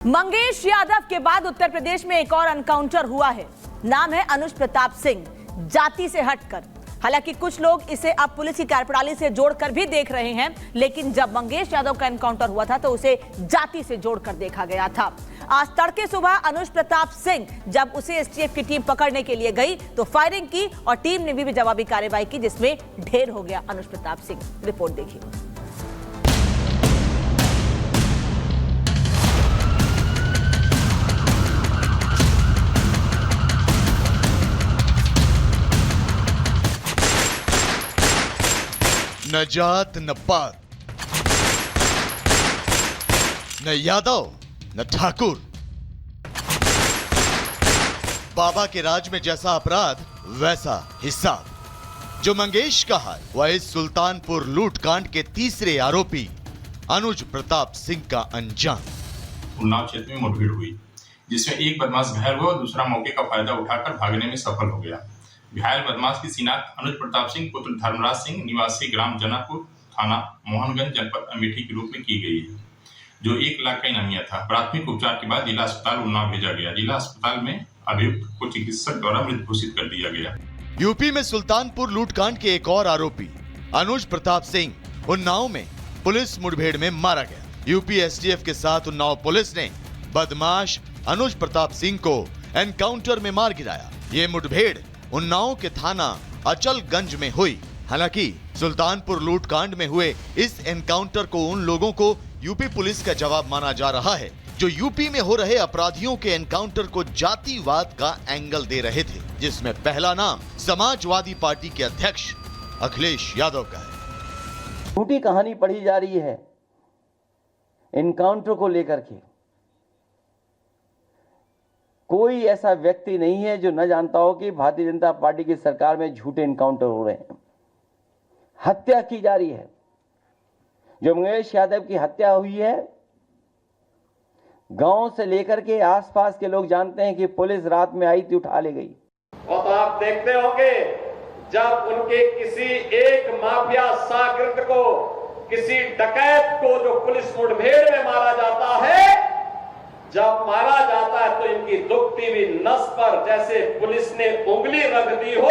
मंगेश यादव के बाद उत्तर प्रदेश में एक और एनकाउंटर हुआ है। नाम है अनुज प्रताप सिंह, जाति से हटकर। हालांकि कुछ लोग इसे अब पुलिस की कार्यप्रणाली से जोड़कर भी देख रहे हैं, लेकिन जब मंगेश यादव का एनकाउंटर हुआ था तो उसे जाति से जोड़कर देखा गया था। आज तड़के सुबह अनुज प्रताप सिंह जब उसे एसटीएफ की टीम पकड़ने के लिए गई तो फायरिंग की और टीम ने भी जवाबी कार्रवाई की, जिसमें ढेर हो गया अनुज प्रताप सिंह। रिपोर्ट देखिए। न जात न पात, न यादव न ठाकुर। बाबा के राज में जैसा अपराध वैसा हिसाब। जो मंगेश का हाल वह इस सुल्तानपुर लूटकांड के तीसरे आरोपी अनुज प्रताप सिंह का अंजाम। उन्नाव क्षेत्र में मुठभेड़ हुई, जिसमें एक बदमाश घायल हुआ और दूसरा मौके का फायदा उठाकर भागने में सफल हो गया। घायल बदमाश की शिनाख्त अनुज प्रताप सिंह पुत्र धर्मराज सिंह निवासी ग्राम जनापुर थाना मोहनगंज जनपद अमेठी के रूप में की गई है, जो 1 लाख का इनामिया था। प्राथमिक उपचार के बाद जिला अस्पताल उन्नाव भेजा गया। जिला अस्पताल में अभियुक्त को चिकित्सक द्वारा मृत घोषित कर दिया गया। यूपी में सुल्तानपुर लूटकांड के एक और आरोपी अनुज प्रताप सिंह उन्नाव में पुलिस मुठभेड़ में मारा गया। यूपी एसटीएफ के साथ उन्नाव पुलिस ने बदमाश अनुज प्रताप सिंह को एनकाउंटर में मार गिराया। ये मुठभेड़ उन्नाव के थाना अचलगंज में हुई। हालांकि सुल्तानपुर लूटकांड में हुए इस एनकाउंटर को उन लोगों को यूपी पुलिस का जवाब माना जा रहा है जो यूपी में हो रहे अपराधियों के एनकाउंटर को जातिवाद का एंगल दे रहे थे, जिसमें पहला नाम समाजवादी पार्टी के अध्यक्ष अखिलेश यादव का है। झूठी कहानी पढ़ी जा रही है एनकाउंटर को लेकर के। कोई ऐसा व्यक्ति नहीं है जो न जानता हो कि भारतीय जनता पार्टी की सरकार में झूठे एनकाउंटर हो रहे हैं, हत्या की जा रही है। जो मंगेश यादव की हत्या हुई है, गांव से लेकर के आसपास के लोग जानते हैं कि पुलिस रात में आई थी, उठा ले गई। और आप देखते होंगे जब उनके किसी एक माफिया शागिर्द को, किसी डकैत को जो पुलिस मुठभेड़ में मारा जाता है, जब मारा जाता है तो इनकी दुखती हुई नस पर जैसे पुलिस ने उंगली रख दी हो,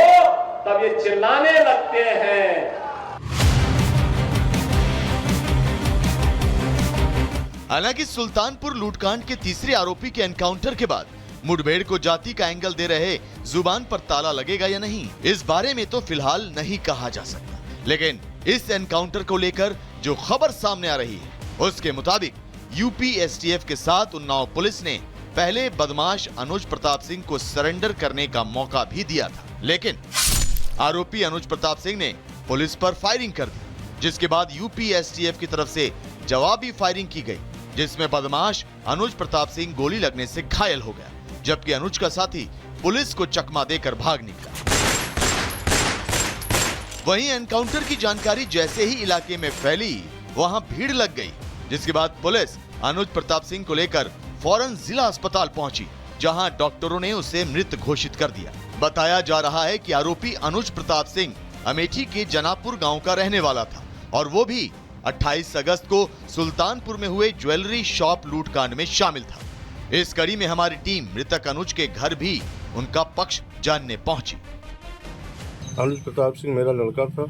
तब ये चिल्लाने लगते हैं। हालांकि सुल्तानपुर लूटकांड के तीसरे आरोपी के एनकाउंटर के बाद मुठभेड़ को जाति का एंगल दे रहे जुबान पर ताला लगेगा या नहीं, इस बारे में तो फिलहाल नहीं कहा जा सकता। लेकिन इस एनकाउंटर को लेकर जो खबर सामने आ रही है उसके मुताबिक यूपी एसटीएफ के साथ उन्नाव पुलिस ने पहले बदमाश अनुज प्रताप सिंह को सरेंडर करने का मौका भी दिया था, लेकिन आरोपी अनुज प्रताप सिंह ने पुलिस पर फायरिंग कर दी, जिसके बाद यूपी एसटीएफ की तरफ से जवाबी फायरिंग की गई, जिसमें बदमाश अनुज प्रताप सिंह गोली लगने से घायल हो गया, जबकि अनुज का साथी पुलिस को चकमा देकर भाग निकला। वहीं एनकाउंटर की जानकारी जैसे ही इलाके में फैली, वहां भीड़ लग गई, जिसके बाद पुलिस अनुज प्रताप सिंह को लेकर फौरन जिला अस्पताल पहुंची, जहां डॉक्टरों ने उसे मृत घोषित कर दिया। बताया जा रहा है कि आरोपी अनुज प्रताप सिंह अमेठी के जनापुर गांव का रहने वाला था और वो भी 28 अगस्त को सुल्तानपुर में हुए ज्वेलरी शॉप लूटकांड में शामिल था। इस कड़ी में हमारी टीम मृतक अनुज के घर भी उनका पक्ष जानने पहुंची। अनुज प्रताप सिंह मेरा लड़का था,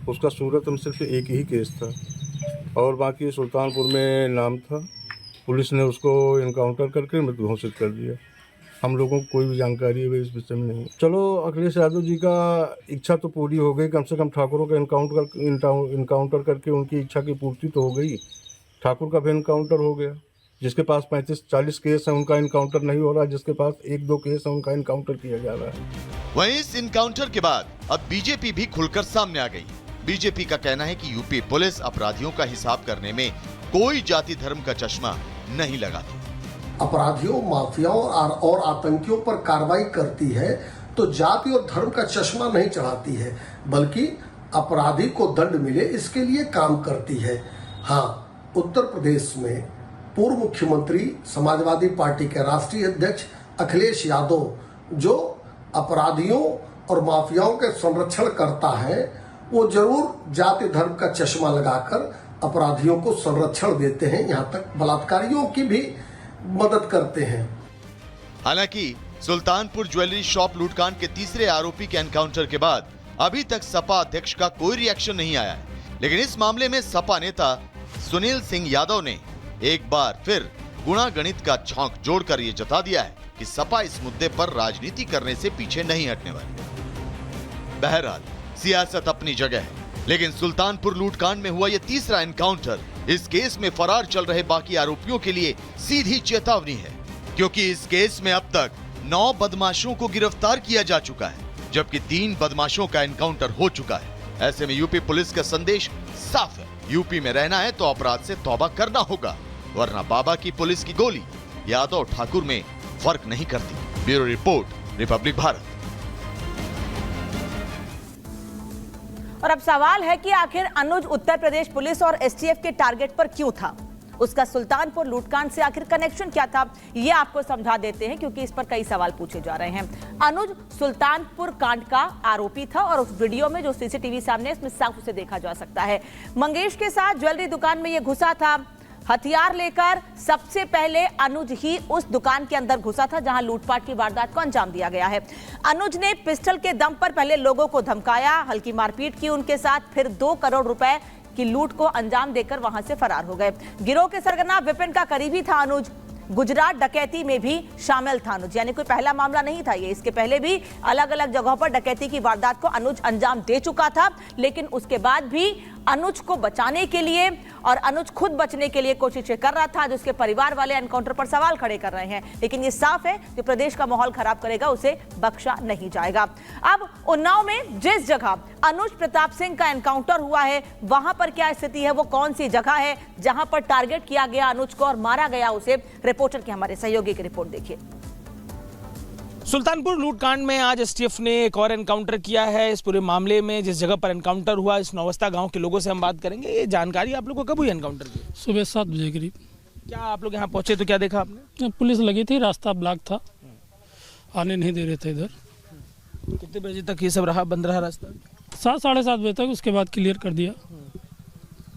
उसका सूरत में सिर्फ एक ही केस था और बाकी सुल्तानपुर में नाम था। पुलिस ने उसको इनकाउंटर करके मृत घोषित कर दिया। हम लोगों को कोई भी जानकारी है इस विषय में नहीं। चलो, अखिलेश यादव जी का इच्छा तो पूरी हो गई, कम से कम ठाकुरों का इनकाउंटर करके उनकी इच्छा की पूर्ति तो हो गई। ठाकुर का भी इनकाउंटर हो गया। जिसके पास 35-40 केस है उनका इनकाउंटर नहीं हो रहा, जिसके पास 1-2 केस है उनका इनकाउंटर किया जा रहा है। वहीं इस इनकाउंटर के बाद अब बीजेपी भी खुलकर सामने आ गई। बीजेपी का कहना है कि यूपी पुलिस अपराधियों का हिसाब करने में कोई जाति धर्म का चश्मा नहीं लगाती। अपराधियों, माफियाओं और आतंकियों पर कार्रवाई करती है तो जाति और धर्म का चश्मा नहीं चढ़ाती है, बल्कि अपराधी को दंड मिले इसके लिए काम करती है। हाँ, उत्तर प्रदेश में पूर्व मुख्यमंत्री समाजवादी पार्टी के राष्ट्रीय अध्यक्ष अखिलेश यादव जो अपराधियों और माफियाओं के संरक्षण करता है, वो जरूर जाति धर्म का चश्मा लगाकर अपराधियों को संरक्षण देते हैं। यहाँ तक बलात्कारियों की भी मदद करते हैं। हालांकि सुल्तानपुर ज्वेलरी शॉप लूटकांड के तीसरे आरोपी के एनकाउंटर के बाद अभी तक सपा अध्यक्ष का कोई रिएक्शन नहीं आया है, लेकिन इस मामले में सपा नेता सुनील सिंह यादव ने एक बार फिर गुणा गणित का छौंक जोड़कर यह जता दिया है कि सपा इस मुद्दे पर राजनीति करने से पीछे नहीं हटने वाली। बहरहाल सियासत अपनी जगह है, लेकिन सुल्तानपुर लूटकांड में हुआ यह तीसरा एनकाउंटर इस केस में फरार चल रहे बाकी आरोपियों के लिए सीधी चेतावनी है, क्योंकि इस केस में अब तक 9 बदमाशों को गिरफ्तार किया जा चुका है, जबकि 3 बदमाशों का एनकाउंटर हो चुका है। ऐसे में यूपी पुलिस का संदेश साफ है, यूपी में रहना है तो अपराध से तौबा करना होगा, वरना बाबा की पुलिस की गोली यादव ठाकुर में फर्क नहीं करती। Bureau report, Republic Bharat. और अब सवाल है कि आखिर अनुज उत्तर प्रदेश पुलिस और एसटीएफ के टारगेट पर क्यों था? उसका सुल्तानपुर लूटकांड से आखिर कनेक्शन क्या था, ये आपको समझा देते हैं, क्योंकि इस पर कई सवाल पूछे जा रहे हैं। अनुज सुल्तानपुर कांड का आरोपी था और उस वीडियो में जो सीसीटीवी सामने है, इसमें साफ उसे देखा जा सकता है। मंगेश के साथ ज्वेलरी दुकान में ये घुसा था, हथियार लेकर सबसे पहले अनुज ही उस दुकान के अंदर घुसा था जहां लूटपाट की वारदात को अंजाम दिया गया है। अनुज ने पिस्टल के दम पर पहले लोगों को धमकाया, हल्की मारपीट की उनके साथ, फिर 2 करोड़ रुपए की लूट को अंजाम देकर वहां से फरार हो गए। गिरोह के सरगना विपिन का करीबी था अनुज। गुजरात डकैती में भी शामिल था अनुज, यानी कोई पहला मामला नहीं था ये। इसके पहले भी अलग अलग जगहों पर डकैती की वारदात को अनुज अंजाम दे चुका था, लेकिन उसके बाद भी अनुज को बचाने के लिए और अनुज खुद बचने के लिए कोशिशें कर रहा था। आज उसके परिवार वाले एनकाउंटर पर सवाल खड़े कर रहे हैं, लेकिन ये साफ है जो प्रदेश का माहौल खराब करेगा उसे बख्शा नहीं जाएगा। अब उन्नाव में जिस जगह अनुज प्रताप सिंह का एनकाउंटर हुआ है, वहां पर क्या स्थिति है, वो कौन सी जगह है जहां पर टारगेट किया गया अनुज को और मारा गया उसे? रिपोर्टर के हमारे सहयोगी की रिपोर्ट देखिए। सुल्तानपुर लूटकांड में आज एसटीएफ ने एक और एनकाउंटर किया है। इस पूरे मामले में जिस जगह पर एनकाउंटर हुआ, इस नौवस्ता गांव के लोगों से हम बात करेंगे। ये जानकारी आप लोगों को कब हुई एनकाउंटर की? सुबह 7 बजे करीब। क्या आप लोग यहाँ पहुंचे तो क्या देखा आपने? पुलिस लगी थी, रास्ता ब्लॉक था, आने नहीं दे रहे थे इधर। कितने बजे तक ये सब रहा, बंद रहा रास्ता? 7 साढ़े 7 बजे तक, उसके बाद क्लियर कर दिया।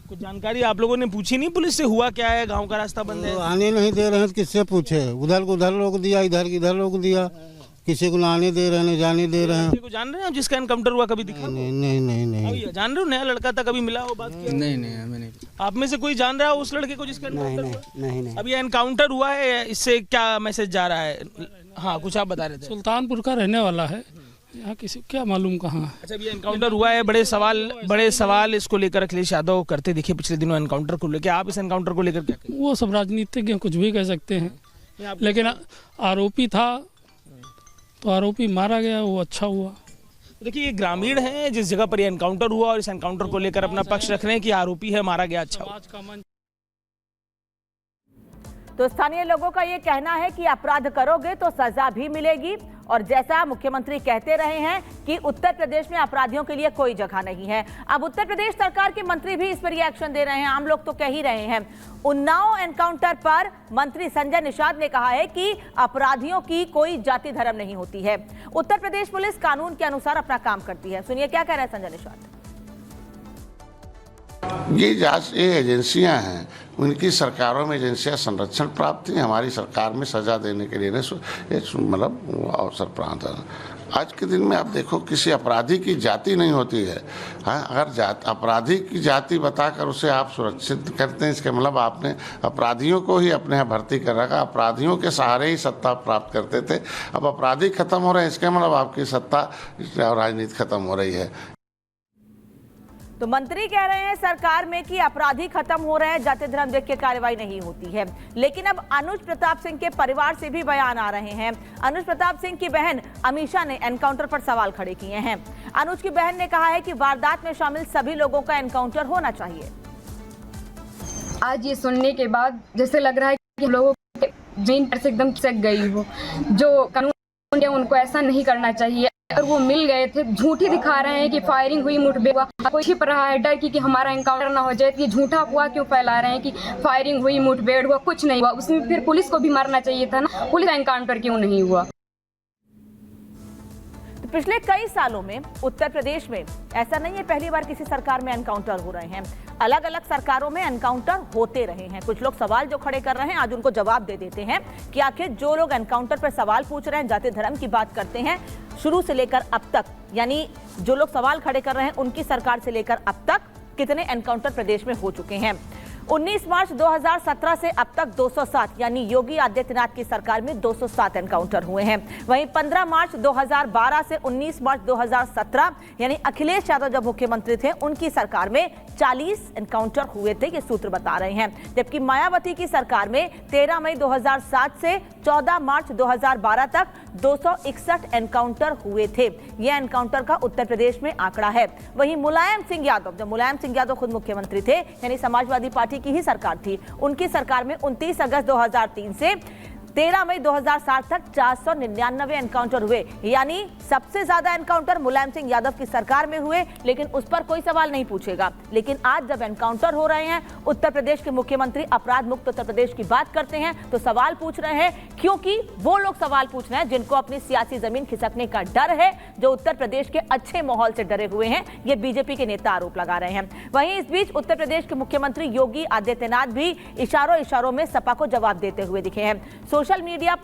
कुछ जानकारी आप लोगों ने पूछी नहीं पुलिस से, हुआ क्या है, गाँव का रास्ता बंद है? आने नहीं दे रहे हैं तो किससे पूछे? उधर को उधर रोक दिया, इधर की इधर रोक दिया, किसी को आने दे रहे हैं, जाने दे रहे हैं। किसी को जान रहे हैं आप जिसका एनकाउंटर हुआ? कभी दिखा? नहीं नहीं नहीं नहीं। जान रहे हो? नया लड़का था, कभी मिला हो, बात किया? नहीं नहीं हमें नहीं। आप में से कोई जान रहा है उस लड़के को जिसका एनकाउंटर हुआ? नहीं नहीं। अभी एनकाउंटर हुआ है, इससे क्या मैसेज जा रहा है? हाँ, कुछ आप बता रहे थे। सुल्तानपुर का रहने वाला है, यहाँ किसी क्या मालूम कहाँ। अच्छा, अभी एनकाउंटर हुआ है, बड़े सवाल इसको लेकर अखिलेश यादव करते दिखे पिछले दिनों एनकाउंटर को लेकर। आप इस एनकाउंटर को लेकर क्या कहें? वो सब राजनीतिज्ञ कुछ भी कह सकते हैं, लेकिन आरोपी था तो आरोपी मारा गया, वो अच्छा हुआ। देखिए, ये ग्रामीण हैं जिस जगह पर ये एनकाउंटर हुआ और इस एनकाउंटर को लेकर अपना पक्ष रख रहे हैं कि आरोपी है, मारा गया, अच्छा हुआ। तो स्थानीय लोगों का ये कहना है कि अपराध करोगे तो सजा भी मिलेगी, और जैसा मुख्यमंत्री कहते रहे हैं कि उत्तर प्रदेश में अपराधियों के लिए कोई जगह नहीं है। अब उत्तर प्रदेश सरकार के मंत्री भी इस पर रिएक्शन दे रहे हैं, आम लोग तो कह ही रहे हैं। उन्नाव एनकाउंटर पर मंत्री संजय निषाद ने कहा है कि अपराधियों की कोई जाति धर्म नहीं होती है। उत्तर प्रदेश पुलिस कानून के अनुसार अपना काम करती है। सुनिए क्या कह रहे हैं संजय निषाद। ये एजेंसियां हैं, उनकी सरकारों में एजेंसियां संरक्षण प्राप्त थी, हमारी सरकार में सजा देने के लिए मतलब अवसर प्राप्त है। आज के दिन में आप देखो, किसी अपराधी की जाति नहीं होती है। हाँ, अगर अपराधी की जाति बताकर उसे आप सुरक्षित करते हैं, इसके मतलब आपने अपराधियों को ही अपने यहाँ भर्ती कर रखा, अपराधियों के सहारे ही सत्ता प्राप्त करते थे। अब अपराधी खत्म हो रहे हैं, इसके मतलब आपकी सत्ता और राजनीति खत्म हो रही है। तो मंत्री कह रहे हैं सरकार में कि अपराधी खत्म हो रहे हैं, जाति धर्म देख के कार्रवाई नहीं होती है। लेकिन अब अनुज प्रताप सिंह के परिवार से भी बयान आ रहे हैं। अनुज प्रताप सिंह की बहन अमीषा ने एनकाउंटर पर सवाल खड़े किए हैं। अनुज की बहन ने कहा है कि वारदात में शामिल सभी लोगों का एनकाउंटर होना चाहिए। आज ये सुनने के बाद जैसे लग रहा है कि लोगों के जमीन पर से एकदम चक गई हो। जो कानून है उनको ऐसा नहीं करना चाहिए। और वो मिल गए थे, झूठी दिखा रहे हैं कि फायरिंग हुई, मुठभेड़ हुआ। कोई छिप रहा है डर कि हमारा एनकाउंटर ना हो जाए, तो ये झूठा हुआ क्यों फैला रहे हैं कि फायरिंग हुई, मुठभेड़ हुआ, कुछ नहीं हुआ। उसमें फिर पुलिस को भी मारना चाहिए था ना, पुलिस एनकाउंटर क्यों नहीं हुआ? तो पिछले कई सालों में उत्तर प्रदेश में ऐसा नहीं है पहली बार किसी सरकार में एनकाउंटर हो रहे हैं, अलग अलग सरकारों में एनकाउंटर होते रहे हैं। कुछ लोग सवाल जो खड़े कर रहे हैं आज उनको जवाब दे देते हैं कि आखिर जो लोग एनकाउंटर पर सवाल पूछ रहे हैं, जाति धर्म की बात करते हैं, शुरू से लेकर अब तक, यानी जो लोग सवाल खड़े कर रहे हैं उनकी सरकार से लेकर अब तक कितने एनकाउंटर प्रदेश में हो चुके हैं। 19 मार्च 2017 से अब तक 207, यानी योगी आदित्यनाथ की सरकार में 207 एनकाउंटर हुए हैं। वहीं 15 मार्च 2012 से 19 मार्च 2017, यानी अखिलेश यादव जब मुख्यमंत्री थे उनकी सरकार में 40 एनकाउंटर हुए थे, ये सूत्र बता रहे हैं। जबकि मायावती की सरकार में 13 मई 2007 से 14 मार्च 2012 तक 261 एनकाउंटर हुए थे। यह एनकाउंटर का उत्तर प्रदेश में आंकड़ा है। वहीं मुलायम सिंह यादव, जब मुलायम सिंह यादव खुद मुख्यमंत्री थे, यानी समाजवादी पार्टी की ही सरकार थी, उनकी सरकार में 29 अगस्त 2003 से 13 मई 2007 तक 499 एनकाउंटर हुए, यानी सबसे ज्यादा एनकाउंटर मुलायम सिंह यादव की सरकार में हुए, लेकिन उस पर कोई सवाल नहीं पूछेगा। लेकिन आज जब एनकाउंटर हो रहे हैं, उत्तर प्रदेश के मुख्यमंत्री अपराध मुक्त उत्तर प्रदेश की बात करते हैं तो सवाल पूछ रहे हैं, क्योंकि वो लोग सवाल पूछ रहे हैं जिनको अपनी सियासी जमीन खिसकने का डर है, जो उत्तर प्रदेश के अच्छे माहौल से डरे हुए हैं। ये बीजेपी के नेता आरोप लगा रहे हैं। वहीं इस बीच उत्तर प्रदेश के मुख्यमंत्री योगी आदित्यनाथ भी इशारों में सपा को जवाब देते हुए दिखे हैं। सोशल मीडिया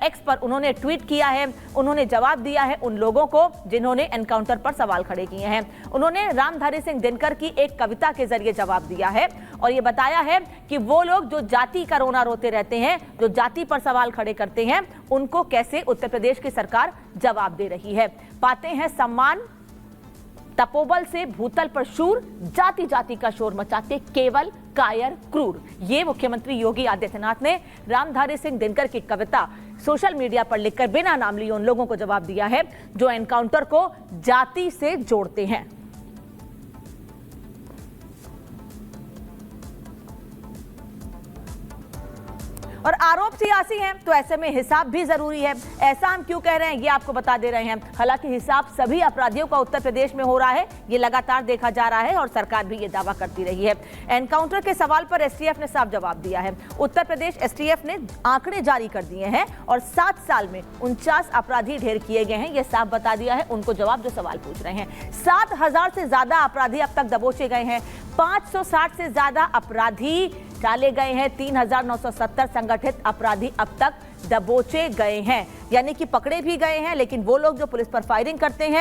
एक्स पर उन्होंने ट्वीट किया है, उन्होंने जवाब दिया है उन लोगों को जिन्होंने एनकाउंटर पर सवाल खड़े किए हैं। उन्होंने रामधारी सिंह दिनकर की एक कविता के जरिए जवाब दिया है और ये बताया है कि वो लोग जो जाति का रोना रोते रहते हैं, जो जाति पर सवाल खड़े करते हैं, उनको कैसे उत्तर प्रदेश की सरकार जवाब दे रही है। पाते हैं सम्मान, तपोबल से भूतल पर शूर, जाति जाति का शोर मचाते केवल कायर क्रूर। ये मुख्यमंत्री योगी आदित्यनाथ ने रामधारी सिंह दिनकर की कविता सोशल मीडिया पर लिखकर बिना नाम लिए उन लोगों को जवाब दिया है जो एनकाउंटर को जाति से जोड़ते हैं। और आरोप सियासी हैं तो ऐसे में हिसाब भी जरूरी है। ऐसा हम क्यों कह रहे हैं ये आपको बता दे रहे हैं। हालांकि हिसाब सभी अपराधियों का उत्तर प्रदेश में हो रहा है, ये लगातार देखा जा रहा है और सरकार भी ये दावा करती रही है। एनकाउंटर के सवाल पर एसटीएफ ने साफ जवाब दिया है। उत्तर प्रदेश एसटीएफ ने आंकड़े जारी कर दिए हैं और 7 साल में 49 अपराधी ढेर किए गए हैं। ये साफ बता दिया है उनको जवाब जो सवाल पूछ रहे हैं। 7,000 से ज्यादा अपराधी अब तक दबोचे गए हैं। 560 से ज्यादा अपराधी डाले गए हैं। 3,970 संगठित अपराधी अब तक दबोचे गए हैं, यानी कि पकड़े भी गए हैं। लेकिन वो लोग जो पुलिस पर फायरिंग करते हैं